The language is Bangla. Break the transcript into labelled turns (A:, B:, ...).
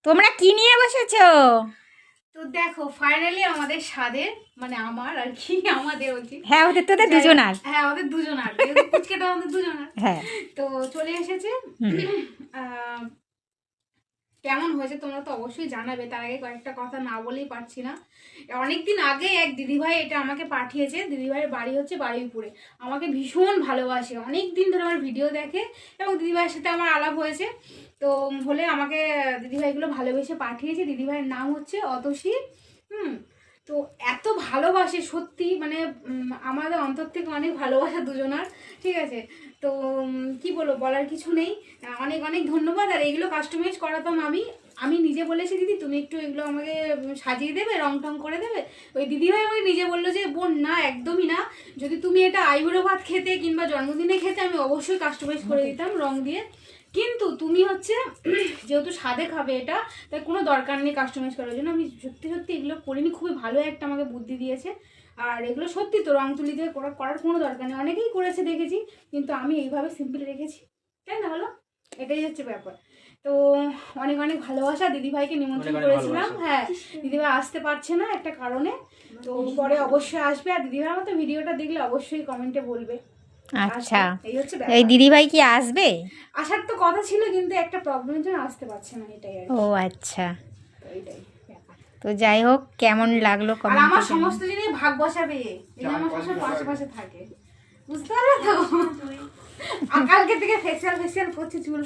A: তোমরা কি নিয়ে বসেছো?
B: তো দেখো ফাইনালি আমাদের স্বাদের মানে আমার আর কি আমাদের বলছি,
A: হ্যাঁ ওদের তোদের দুজনার।
B: হ্যাঁ আমাদের দুজনার, পুচকেটা আমাদের দুজনার।
A: হ্যাঁ
B: তো চলে এসেছে। আহ, কেমন হয়েছে তোমরা তো অবশ্যই জানাবে। তার আগে কয়েকটা কথা না বলেই পারছি না। অনেকদিন আগে এক দিদিভাই এটা আমাকে পাঠিয়েছে। দিদিভাইয়ের বাড়ি হচ্ছে বারুইপুরে। আমাকে ভীষণ ভালোবাসে, অনেক দিন ধরে আমার ভিডিও দেখে এবং দিদিভাইয়ের সাথে আমার আলাপ হয়েছে। তো হলে আমাকে দিদিভাইগুলো ভালোবেসে পাঠিয়েছে। দিদিভাইয়ের নাম হচ্ছে অতসী। তো এত ভালোবাসে সত্যি, মানে আমাদের অন্তর থেকে অনেক ভালোবাসা দুজনার, ঠিক আছে। তো কি বলবো, বলার কিছু নেই। অনেক অনেক ধন্যবাদ। আর এগুলো কাস্টমাইজ করাতাম আমি নিজে বলেছি, দিদি তুমি একটু এগুলো আমাকে সাজিয়ে দেবে, রং টং করে দেবে। ওই দিদিভাই আমাকে নিজে বললো যে বোন না, একদমই না, যদি তুমি এটা আইবুড়ো ভাত খেতে কিংবা জন্মদিনে খেতে আমি অবশ্যই কাস্টমাইজ করে দিতাম রং দিয়ে, কিন্তু তুমি হচ্ছে যেহেতু স্বাদে খাবে এটা, তাই কোনো দরকার নেই কাস্টমাইজ করার জন্য। আমি সত্যি সত্যি এগুলো করিনি, খুবই ভালো একটা আমাকে বুদ্ধি দিয়েছে। আর এগুলো সত্যি তো রং তুলি দিয়ে করার কোনো দরকার নেই, অনেকেই করেছে দেখেছি, কিন্তু আমি এইভাবে সিম্পল রেখেছি, তাই না বলো? এটাই হচ্ছে ব্যাপার। তো অনেক অনেক ভালোবাসা। দিদিভাইকে নিমন্ত্রণ করেছিলাম, হ্যাঁ দিদিভাই আসতে পারছে না একটা কারণে, তো পরে অবশ্যই আসবে। আর দিদিভাই আমার তো ভিডিওটা দেখলে অবশ্যই কমেন্টে বলবে।
A: আচ্ছা,
B: এই হচ্ছে
A: এই দিদিভাই কি আসবে?
B: আসার তো কথা ছিল, কিন্তু একটা প্রবলেমের জন্য আসতে পারছে না, এটাই আর
A: ও আচ্ছা,
B: এইটাই।
A: তো যাই হোক, কেমন লাগলো
B: আর
A: কমেন্ট
B: আমার সমস্ত জিনিস ভাগ বসাবে, এই আমার সবসময় পাশে পাশে থাকে, বুঝতে পারলে তো। আর কালকে থেকে ফেসিয়াল করছি চুল